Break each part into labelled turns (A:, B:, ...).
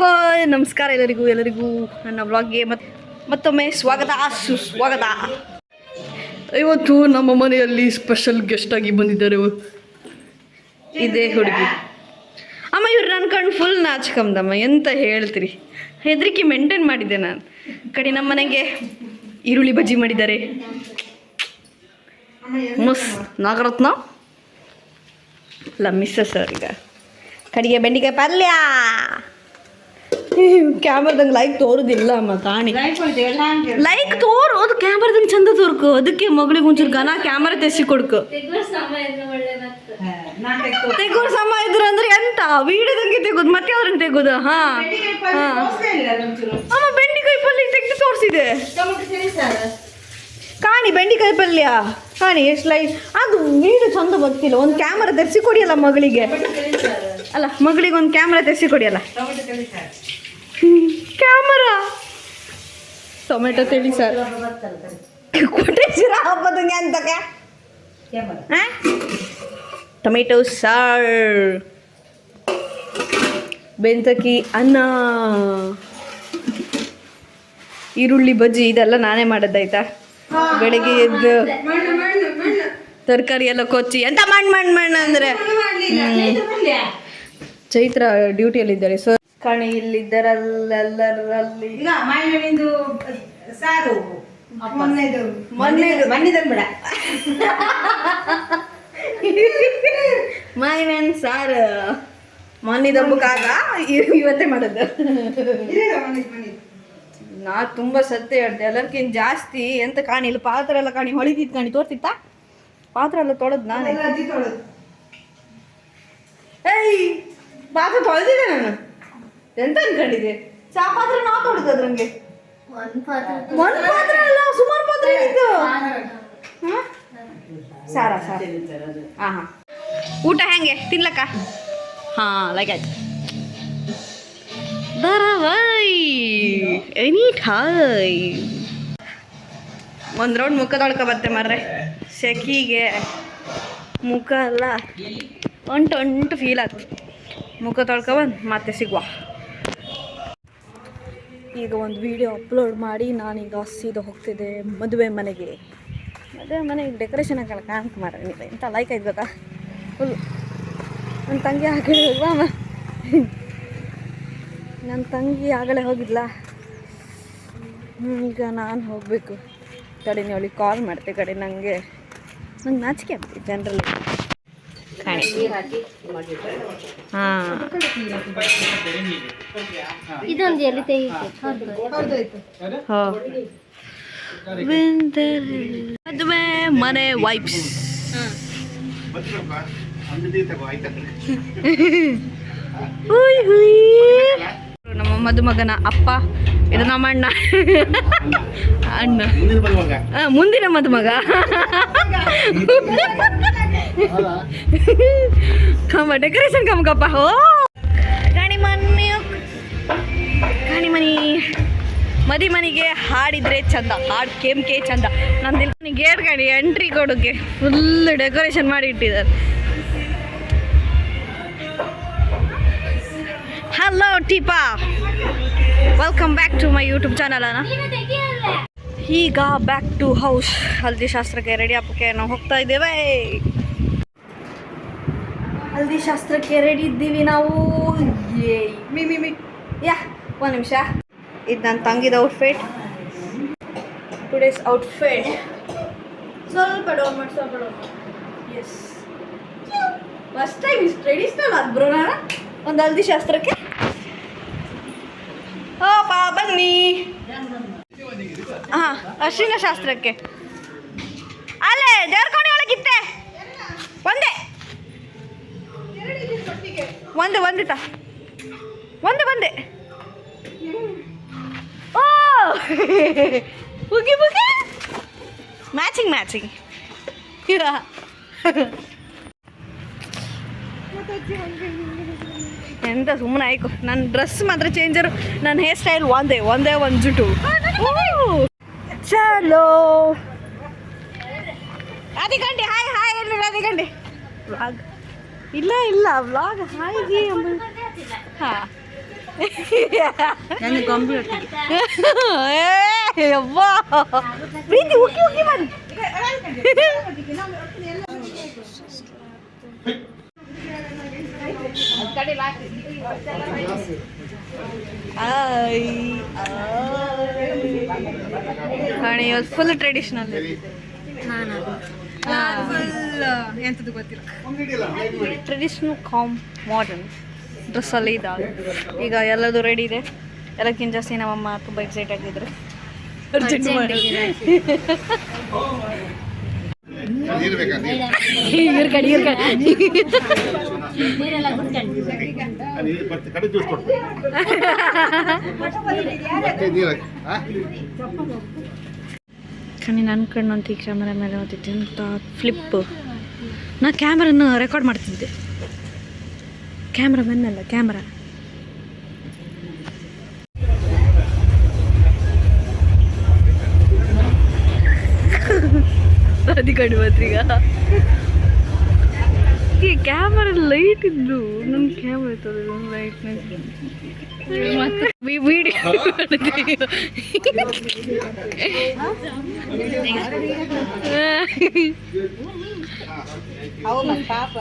A: Hi ನಮಸ್ಕಾರ ಎಲ್ಲರಿಗೂ ನನ್ನ ವ್ಲಾಗ್ಗೆ ಮತ್ತೊಮ್ಮೆ ಸುಸ್ವಾಗತ. ಇವತ್ತು ನಮ್ಮ ಮನೆಯಲ್ಲಿ ಸ್ಪೆಷಲ್ ಗೆಸ್ಟ್ ಆಗಿ ಬಂದಿದ್ದಾರೆ ಇದೇ ಹುಡುಗಿ. ಅಮ್ಮ ಇವ್ರು ನನ್ನ ಕಣ್ಣು ಫುಲ್ ನಾಚ್ಕಂದಮ್ಮ, ಎಂತ ಹೇಳ್ತೀರಿ, ಹೆದರಿಕೆ ಮೇಂಟೈನ್ ಮಾಡಿದ್ದೆ ನಾನು. ಕಡೆ ನಮ್ಮ ಮನೆಗೆ ಈರುಳ್ಳಿ ಬಜ್ಜಿ ಮಾಡಿದ್ದಾರೆ, ನಾಗರತ್ನ ಅಲ್ಲ ಮಿಸ್ಸಸ್ ಅವ್ರೀಗ. ಕಡೆಗೆ ಬೆಂಡಿಕಾಯಿ ಪಲ್ಯ. ಕ್ಯಾಮ್ರಾದಂಗೆ ಲೈಕ್ ತೋರುದಿಲ್ಲ ಅಮ್ಮ, ಕಾಣಿ ಲೈಕ್ ತೋರು, ಅದು ಕ್ಯಾಮ್ರಾದಂಗೆ ಚಂದ ತೋರ್ಕು. ಅದಕ್ಕೆ ಮಗಳಿಗೆ ಒಂಚೂರು ಘನ ಕ್ಯಾಮ್ರಾ ತೆಸಿ ಕೊಡ್ಕು. ತೆಗೋರ್ ಸಮ ಇದ್ರ ಅಂದ್ರೆ ಎಂತ ವೀಡಿಯೋದಂಗೆ ತೆಗೋದು, ಮತ್ತೆ ಅವ್ರಂಗೆ ತೆಗೋದು. ಅಮ್ಮ ಬೆಂಡಿಕಾಯಿ ಪಲ್ಯ ತೆಗೆದು ತೋರಿಸಿದೆ. ಕಾಣಿ ಬೆಂಡಿಕಾಯಿ ಪಲ್ಯ ಕಾಣಿ ಎಷ್ಟು ಲೈಕ್. ಅದು ವೀಡಿಯೋ ಚಂದ ಬರ್ತಿಲ್ಲ. ಒಂದು ಕ್ಯಾಮ್ರಾ ತೆರೆಸಿ ಕೊಡಿಯಲ್ಲ ಮಗಳಿಗೆ, ಅಲ್ಲ ಮಗಳಿಗೆ ಒಂದು ಕ್ಯಾಮ್ರಾ ತೆರೆಸಿ ಕೊಡಿಯಲ್ಲ. ಕ್ಯಾಮರಾ ಟೊಮೆಟೊ ತಿಳಿ ಸರ್ ಕೊಟ್ಟಿದ್ದೀರಾ ಹಬ್ಬದಂಗೆ ಅಂತಕ್ಕೆ. ಟೊಮೆಟೊ ಸಾರ್, ಬೆಂತಕಿ ಅನ್ನ, ಈರುಳ್ಳಿ ಬಜ್ಜಿ, ಇದೆಲ್ಲ ನಾನೇ ಮಾಡದ್ದಾಯ್ತಾ. ಬೆಳಿಗ್ಗೆ ಎದ್ದು ತರಕಾರಿ ಎಲ್ಲ ಕೊಚ್ಚಿ ಎಂತ ಮಣ್ಣು ಅಂದರೆ ಚೈತ್ರ ಡ್ಯೂಟಿಯಲ್ಲಿದ್ದಾರೆ. ಸೊ ಕಣಿ ಇಲ್ಲಿದ್ದರಲ್ಲೆಲ್ಲರಲ್ಲಿ
B: ಸಾರು
A: ಮೈಮೇನ್ ಸಾರು ಮೊನ್ನಿದಬ್ಬಕ್ಕಾಗ ಇವತ್ತೇ ಮಾಡೋದು. ನಾ ತುಂಬ ಸತ್ಯ ಹೇಳ್ದೆ, ಎಲ್ಲರ್ಕಿಂತ ಜಾಸ್ತಿ ಎಂತ ಕಾಣಿ ಇಲ್ಲ. ಪಾತ್ರೆ ಎಲ್ಲ ಕಾಣಿ ಹೊಳಿತಿತ್ತು, ಕಾಣಿ ತೋರ್ತಿತ್ತ ಪಾತ್ರೆ ಎಲ್ಲ ತೊಳೆದು ನಾನೇ. ಏಯ್ ಪಾತ್ರೆ ತೊಳೆದಿದ್ದೆ ನಾನು, ಎಂತ ಅನ್ಕೊಂಡಿದ್ದೆ. ಚಾ ಪಾತ್ರೆ ನಾ ತೊಳೆದ ನಂಗೆ ಒಂದು ಪಾತ್ರೆ ಅಲ್ಲ, ಸುಮಾರು ಪಾತ್ರೆ ಇತ್ತು. ಸಾರ ಹಾಂ ಊಟ ಹೆಂಗೆ ತಿನ್ಲಕ್ಕ? ಹಾಂ ಲೈಕ್ ಆಯ್ತು. ಧಾರಾವಾಹಿ ಎನಿ ಟೈಮ್. ಒಂದು ರೌಂಡ್ ಮುಖ ತೊಳ್ಕೊ ಬರ್ತೆ ಮಾರ್ರೆ, ಸೆಕಿಗೆ ಮುಖ ಎಲ್ಲ ಒಂಟು ಫೀಲ್ ಆಗ್ತದೆ. ಮುಖ ತೊಳ್ಕೊಬಂದು ಮತ್ತೆ ಸಿಗುವ. ಈಗ ಒಂದು ವಿಡಿಯೋ ಅಪ್ಲೋಡ್ ಮಾಡಿ ನಾನೀಗ ಸೀದಾ ಹೋಗ್ತಿದ್ದೆ ಮದುವೆ ಮನೆಗೆ. ಡೆಕೋರೇಷನ್ ಹಾಕಲ್ಲ ಕಾಣ್ತು ಮಾರ ಇಂಥ ಲೈಕ್ ಆಯ್ತು ಗೊತ್ತಾ ಫುಲ್. ನನ್ನ ತಂಗಿ ಆಗಲೇ ಹೋಗುವ, ನನ್ನ ತಂಗಿ ಆಗಲೇ ಹೋಗಿದ್ಲ. ಈಗ ನಾನು ಹೋಗಬೇಕು. ಕಡೆ ನೀವು ಅವಳಿಗೆ ಕಾಲ್ ಮಾಡ್ತೆ. ಕಡೆ ನಂಗೆ ನಾಚಿಕೆ ಆಗ್ತದೆ ಜನರಲ್ಲಿ. ಹಾಂ
C: ಇದೊಂದು ಎಲ್ಲಿ
A: ಮದುವೆ ಮನೆ ವೈಬ್ಸ್. ನಮ್ಮ ಮದುಮಗನ ಅಪ್ಪ, ಇದು ನಮ್ಮ ಅಣ್ಣ. ಮುಂದಿನ ಮದುಮಗ. ಕಮ್ಮ ಡೆಕೋರೇಷನ್ ಕಮ್ಮಗಪ್ಪ. ಓ ಮದಿ ಮನೆಗೆ ಹಾಡಿದ್ರೆ ಚಂದ, ಹಾಡು ಕೆಂಕೆ ಚಂದ. ನಂದಿಲ್ಲ ಗೇಟ್ ಗಾಡಿ ಎಂಟ್ರಿ ಕೊಡೋಕ್ಕೆ ಫುಲ್ ಡೆಕೋರೇಷನ್ ಮಾಡಿ ಇಟ್ಟಿದ್ದಾರೆ. ಹಲೋ ಟೀಪಾ, welcome back to my YouTube channel. ಈಗ ಬ್ಯಾಕ್ ಟು ಹೌಸ್. ಹಲ್ದಿ ಶಾಸ್ತ್ರಕ್ಕೆ ರೆಡಿ ಹಾಕೋಕ್ಕೆ ನಾವು ಹೋಗ್ತಾ ಇದ್ದೇವೆ. ಹಲ್ದಿ ಶಾಸ್ತ್ರಕ್ಕೆ ರೆಡಿ ಇದ್ದೀವಿ ನಾವು. ಯಾ ಒಂದು ನಿಮಿಷ. ಇದು ನನ್ನ ತಂಗಿದ ಔಟ್ಫಿಟ್, ಟುಡೇಸ್ ಔಟ್ಫಿಟ್. ಸ್ವಲ್ಪ ಡೌನ್ ಮಾಡಿ. ಎಸ್, ಫಸ್ಟ್ ಟೈಮ್ ಇಷ್ಟು ಟ್ರೆಡಿಷ್ನಲ್ ಆದ ಬ್ರೋ. ನಾನು ಒಂದು ಹಲ್ದಿ ಶಾಸ್ತ್ರಕ್ಕೆ ಬನ್ನಿ. ಹಾಂ, ಅಶ್ವಿನ ಶಾಸ್ತ್ರಕ್ಕೆ ಅಲ್ಲೇ ದೇವ್ರಕೋಣೆ ಒಳಗಿತ್ತೆ. ಒಂದೇ ಓ ಬುಗಿ ಮ್ಯಾಚಿಂಗ್ ಎಂತ ಸುಮ್ಮನೆ ಆಯ್ಕು. ನನ್ನ ಡ್ರೆಸ್ ಮಾತ್ರ ಚೇಂಜರು, ನನ್ನ ಹೇರ್ ಸ್ಟೈಲ್ ಒಂದೇ ಒಂದು ಜುಟು. ಚಲೋ ರಾಧಿಕಂಡಿ, ಹಾಯ್ ಹೇಳಿ ರಾಧಿಕಂಡಿ. ವ್ಲಾಗ್ ಇಲ್ಲ ವ್ಲಾಗ್ ಹಾಯ್ಗೆ. ಹಾಂ
B: ನನಗೆ ಗೊಂಬೆ
A: ಯವ್ವಾ ಪ್ರೀತಿ ಉಕ್ಕಿ ಉಕ್ಕಿ ಮಾಡಿ ಕಣಿ ಇವತ್ತು ಫುಲ್ ಟ್ರೆಡಿಷನಲ್
B: ಫುಲ್ ಎಂಥದ್ದು ಗೊತ್ತಿಲ್ಲ.
A: ಟ್ರೆಡಿಷ್ನಲ್ ಕಾಮ್ ಮಾಡರ್ನ್ ಡ್ರೆಸ್ಸಲ್ಲಿ ಇದ್ದಾವೆ. ಈಗ ಎಲ್ಲದು ರೆಡಿ ಇದೆ. ಎಲ್ಲಕ್ಕಿಂತ ಜಾಸ್ತಿ ನಮ್ಮಮ್ಮ ತುಂಬ ಎಕ್ಸೈಟ್ ಆಗಿದ್ರು. ಅರ್ಜೆಂಟ್ ಮಾಡಿ ಕಣಿ ನನ್ನ ಕಣ್ಣು ಈ ಕ್ಯಾಮ್ರಾ ಮೇಲೆ ಓದಿದ್ದೆ ಅಂತ ಫ್ಲಿಪ್. ನಾ ಕ್ಯಾಮ್ರಾನ ರೆಕಾರ್ಡ್ ಮಾಡ್ತಿದ್ದೆ. ಕ್ಯಾಮ್ರಾ ಅಲ್ಲ ಕ್ಯಾಮ್ರಾ. ಅದು ಕಣ್ಣು ಮಾತ್ರೀಗ ಈ ಕ್ಯಾಮರಾ ಲೈಟ್ ಇದ್ದು ನನ್ನ ಕ್ಯಾಮ್ರಾ ಇರ್ತದೆ ಲೈಟ್ನೆಸ್ ಮತ್ತೆ ವಿಡಿಯೋ
B: ಪಾಪ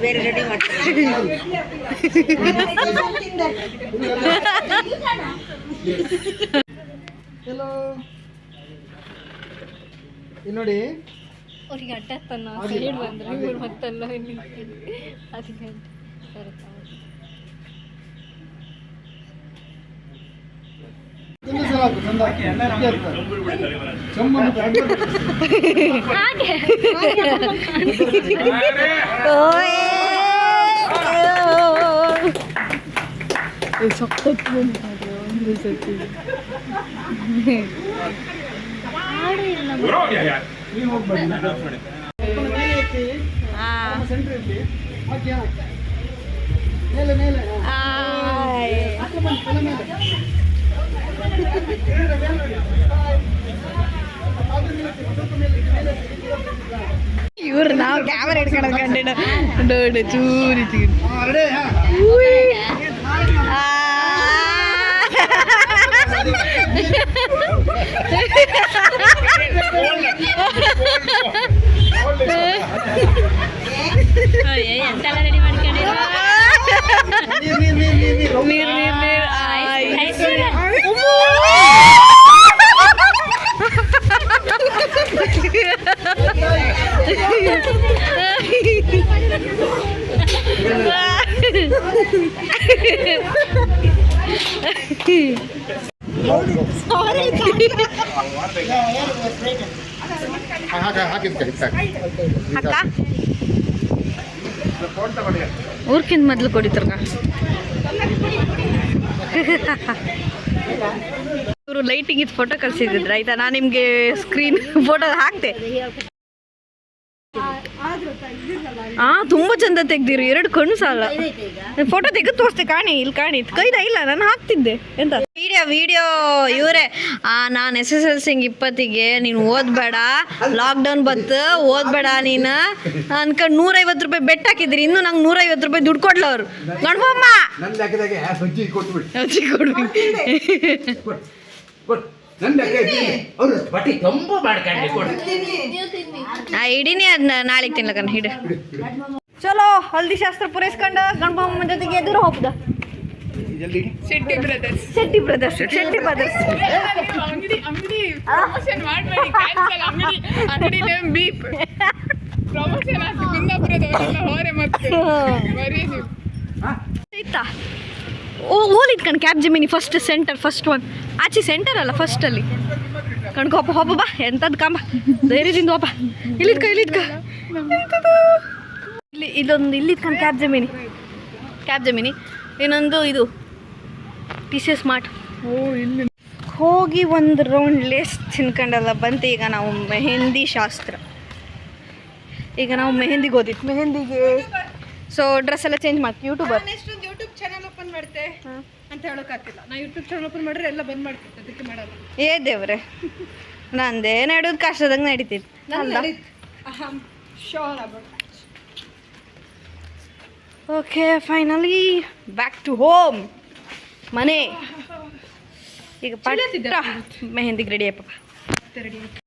B: ಬೇರೆ ರೆಡಿ ಮಾಡ್ತಾರೆ.
C: ನೋಡಿ
A: ಅವ್ರಿಗೆ ಅಡ್ಡ ತನ್ನ ಸೈಡ್ ಬಂದ್ರೆ ಇವ್ರು ಮತ್ತೆಲ್ಲ ಅದಕ್ಕೆ ಇವ್ರು ನಾವು ಕ್ಯಾಮರಾ ಇಟ್ಕೊಳ್ಳೋದು ಕಂಡಿಡ ನೋಡಿ ಚೂರಿ ಚೂರಿ
D: ಎಂತೆಲ್ಲ ರೆಡಿ ಮಾಡ್ಕೊಂಡಿರೋ
A: ಊರ್ಕಿಂತ ಮೊದಲು ಕೊಡಿತಾರ ಇವರು ಲೈಟಿಂಗ್ ಇದು ಫೋಟೋ ಕಳ್ಸಿದ್ರು ಆಯ್ತಾ. ನಾನು ನಿಮಗೆ ಸ್ಕ್ರೀನ್ ಫೋಟೋ ಹಾಕ್ತೆ. ತುಂಬಾ ಚಂದ ತೆಗ್ದಿರು. 2 ಕಣ್ಣು ಸಾಲ. ಫೋಟೋ ತೆಗೆದು ತೋರಿಸ್ತೆ ಕಾಣಿ ಇಲ್ಲಿ ಕಾಣಿ ಕೈದ ಇಲ್ಲ ನಾನು ಹಾಕ್ತಿದ್ದೆ ಎಂತ ವಿಡಿಯೋ ಇವರೇ. ನಾನು SSLC 20ಗೆ ನೀನು ಓದ್ಬೇಡ, ಲಾಕ್ಡೌನ್ ಬತ್ತು ಓದ್ಬೇಡ ನೀನು ಅನ್ಕೊಂಡು 150 ರೂಪಾಯಿ ಬೆಟ್ ಹಾಕಿದ್ರಿ. ಇನ್ನು ನಂಗೆ 150 ರೂಪಾಯಿ ದುಡ್ಡು ಕೊಡ್ಲ ಅವರು ಗಣಪಮ್ಮ ಇಡೀನಿ ಅದನ್ನ ನಾಳೆಗೆ ತಿನ್ಲಕನ್ ಹಿಡ. ಚಲೋ ಹಲ್ದಿ ಶಾಸ್ತ್ರ ಪೂರೈಸ್ಕೊಂಡು ಗಣಪಮ್ಮ ಜೊತೆಗೆ ಎದುರು ಹೋಗ್ದ ಶೆಟ್ಟಿ ಬ್ರದರ್ಸ್ ಆಯ್ತಾ. ಓಲಿದ್ ಕಣ್ ಕ್ಯಾಬ್ ಜಿಮಿನಿ ಫಸ್ಟ್ ಸೆಂಟರ್ ಫಸ್ಟ್ ಒನ್ ಆಚೆ ಸೆಂಟರ್ ಅಲ್ಲ ಫಸ್ಟ್ ಅಲ್ಲಿ ಕಣ್ಕೋಪ ಹೋಪ ಬಾ ಎಂತದ್ ಕಾಂಬ ಧೈರ್ಯದಿಂದ ಹೋಪ ಇಲ್ಲಿದ್ಕ ಇಲ್ಲಿ ಇದೊಂದು ಇಲ್ಲಿದ್ ಕಣ್ ಕ್ಯಾಬ್ ಜಮಿನಿ ಇನ್ನೊಂದು ಇದು ಟಿ ಸಿ ಸ್ಮಾರ್ಟ್
C: ಓ ಇಲ್ಲಿ
A: ಹೋಗಿ ಒಂದು ರೌಂಡ್ ಲೇಸ್ ತಿನ್ಕೊಂಡೆಲ್ಲ ಬಂತು. ಈಗ ನಾವು ಮೆಹಂದಿ ಶಾಸ್ತ್ರ. ಈಗ ನಾವು ಮೆಹಂದಿಗೆ ಓದಿತ್ತು. ಮೆಹಂದಿಗೆ ಸೊ ಡ್ರೆಸ್ ಎಲ್ಲ ಚೇಂಜ್ ಮಾಡ್ತೀವಿ. ಯೂಟ್ಯೂಬರ್
B: ಎಷ್ಟೊಂದು ಯೂಟ್ಯೂಬ್ ಚಾನಲ್ ಓಪನ್ ಮಾಡ್ತೆ ಅಂತ ಹೇಳೋಕ್ಕಾಗ್ತಿಲ್ಲ. ನಾ ಯೂಟ್ಯೂಬ್ ಚಾನಲ್ ಓಪನ್ ಮಾಡಿದ್ರೆ ಎಲ್ಲ ಬಂದ್ ಮಾಡ್ತಿದ್ದೆ, ಅದಕ್ಕೆ ಮಾಡಲ್ಲ.
A: ಏ ದೇವ್ರೆ, ನಂದೇ ನಡೆಯೋದು ಕಷ್ಟದಾಗ ನಡೀತಿತ್ತು ಅಲ್ಲ. Okay, finally back to home, ಮನೆ. ಈಗ ಪಟ್ಟ ಮೆಹಂದಿಗೆ ರೆಡಿ ಅಪ್ಪ.